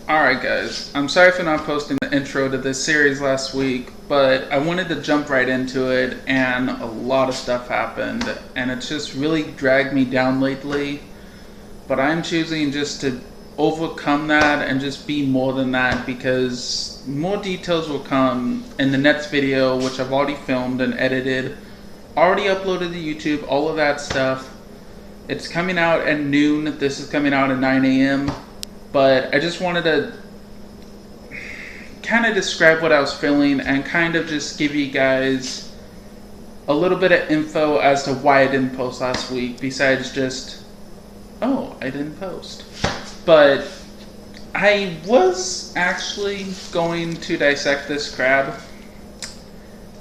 Alright guys, I'm sorry for not posting the intro to this series last week, but I wanted to jump right into it and a lot of stuff happened and it's just really dragged me down lately, but I'm choosing just to overcome that and just be more than that because more details will come in the next video, which I've already filmed and edited, already uploaded to YouTube, all of that stuff. It's coming out at noon, this is coming out at 9 a.m. But I just wanted to kind of describe what I was feeling and kind of just give you guys a little bit of info as to why I didn't post last week, besides just, oh, I didn't post. But I was actually going to dissect this crab.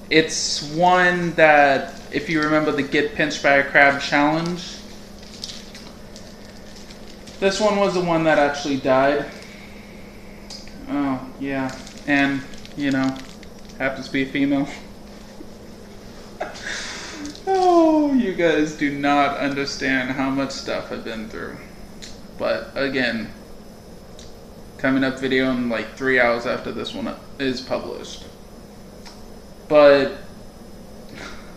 It's one that, if you remember the Get Pinched by a Crab challenge, this one was the one that actually died. Oh, yeah. And, you know, happens to be a female. Oh, you guys do not understand how much stuff I've been through. But, again, coming up video in like 3 hours after this one is published. But,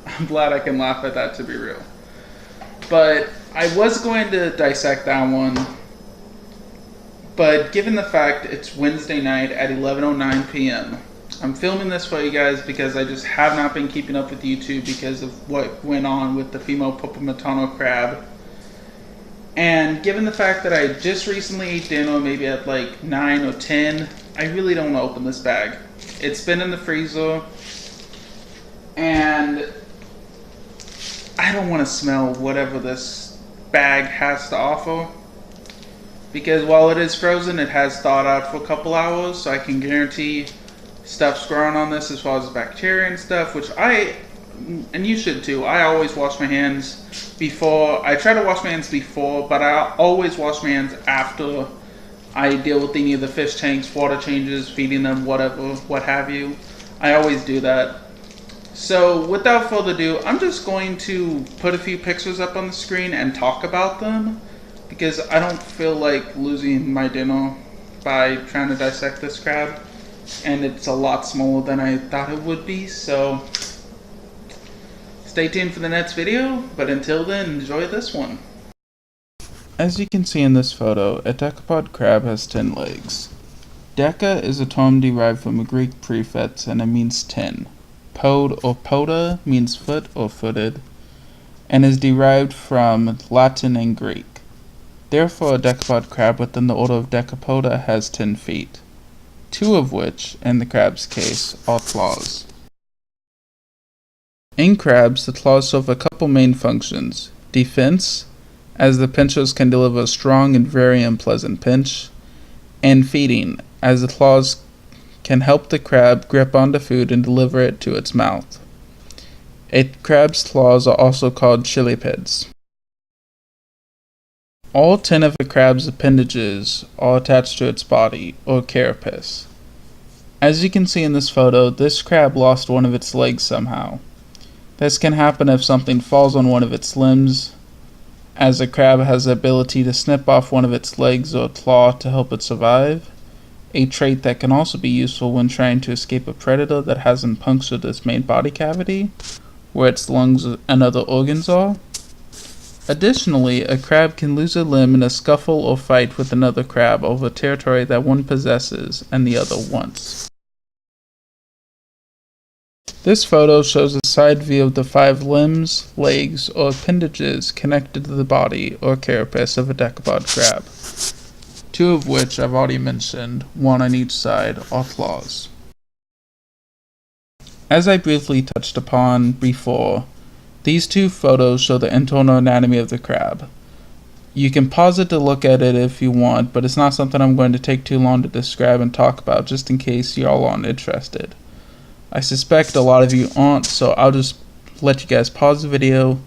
I'm glad I can laugh at that, to be real. But I was going to dissect that one, but given the fact it's Wednesday night at 11:09 p.m., I'm filming this for you guys because I just have not been keeping up with YouTube because of what went on with the female Popomatano crab. And given the fact that I just recently ate dinner, maybe at like 9 or 10, I really don't want to open this bag. It's been in the freezer, and I don't want to smell whatever this bag has to offer, because while it is frozen, it has thawed out for a couple hours, so I can guarantee stuff's growing on this as far as bacteria and stuff, which and you should too, I always wash my hands before. I try to wash my hands before, but I always wash my hands after I deal with any of the fish tanks, water changes, feeding them, whatever, what have you. I always do that. So without further ado, I'm just going to put a few pictures up on the screen and talk about them, because I don't feel like losing my dinner by trying to dissect this crab, and it's a lot smaller than I thought it would be. So stay tuned for the next video, but until then, enjoy this one. As you can see in this photo, a Decapod crab has 10 legs. Deca is a term derived from a Greek prefix and it means 10. Pod or poda means foot or footed, and is derived from Latin and Greek. Therefore, a decapod crab within the order of Decapoda has 10 feet, 2 of which, in the crab's case, are claws. In crabs, the claws serve a couple main functions: defense, as the pinchers can deliver a strong and very unpleasant pinch, and feeding, as the claws can help the crab grip onto food and deliver it to its mouth. A crab's claws are also called chilipids. All 10 of a crab's appendages are attached to its body, or carapace. As you can see in this photo, this crab lost one of its legs somehow. This can happen if something falls on one of its limbs, as a crab has the ability to snip off one of its legs or a claw to help it survive, a trait that can also be useful when trying to escape a predator that hasn't punctured its main body cavity, where its lungs and other organs are. Additionally, a crab can lose a limb in a scuffle or fight with another crab over territory that one possesses and the other wants. This photo shows a side view of the 5 limbs, legs, or appendages connected to the body or carapace of a decapod crab, 2 of which I've already mentioned, 1 on each side, are claws. As I briefly touched upon before, these 2 photos show the internal anatomy of the crab. You can pause it to look at it if you want, but it's not something I'm going to take too long to describe and talk about, just in case y'all aren't interested. I suspect a lot of you aren't, so I'll just let you guys pause the video,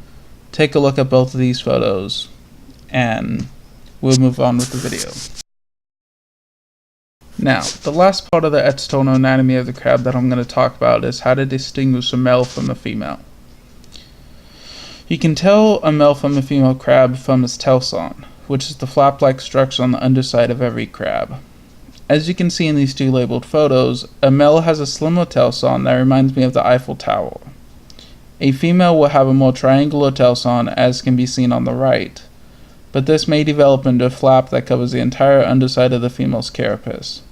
take a look at both of these photos, and we'll move on with the video. Now, the last part of the external anatomy of the crab that I'm going to talk about is how to distinguish a male from a female. You can tell a male from a female crab from its telson, which is the flap-like structure on the underside of every crab. As you can see in these two labeled photos, a male has a slimmer telson that reminds me of the Eiffel Tower. A female will have a more triangular telson, as can be seen on the right, but this may develop into a flap that covers the entire underside of the female's carapace.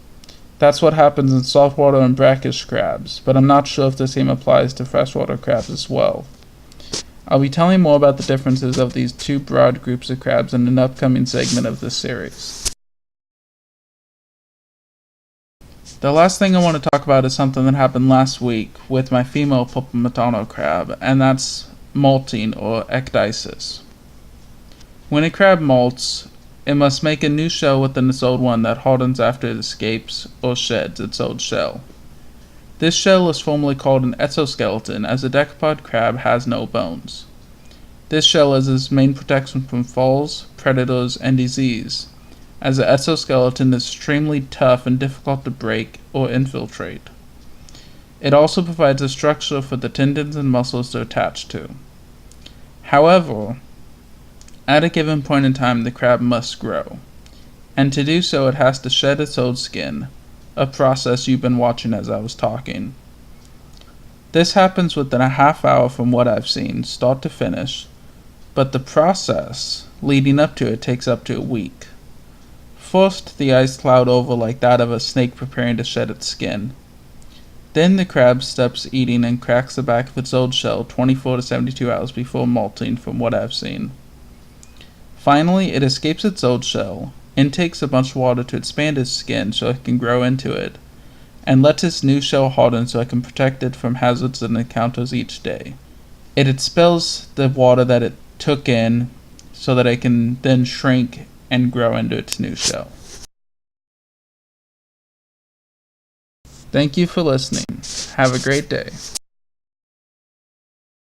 That's what happens in saltwater and brackish crabs, but I'm not sure if the same applies to freshwater crabs as well. I'll be telling more about the differences of these two broad groups of crabs in an upcoming segment of this series. The last thing I want to talk about is something that happened last week with my female Popomatano crab, and that's molting or ecdysis. When a crab molts, it must make a new shell within its old one that hardens after it escapes or sheds its old shell. This shell is formally called an exoskeleton, as a decapod crab has no bones. This shell is its main protection from falls, predators, and disease, as the exoskeleton is extremely tough and difficult to break or infiltrate. It also provides a structure for the tendons and muscles to attach to. However, at a given point in time, the crab must grow, and to do so it has to shed its old skin, a process you've been watching as I was talking. This happens within a half hour from what I've seen, start to finish, but the process leading up to it takes up to a week. First, the eyes cloud over like that of a snake preparing to shed its skin. Then the crab stops eating and cracks the back of its old shell 24 to 72 hours before molting, from what I've seen. Finally, it escapes its old shell, intakes a bunch of water to expand its skin so it can grow into it, and lets its new shell harden so it can protect it from hazards it encounters each day. It expels the water that it took in so that it can then shrink and grow into its new shell. Thank you for listening. Have a great day.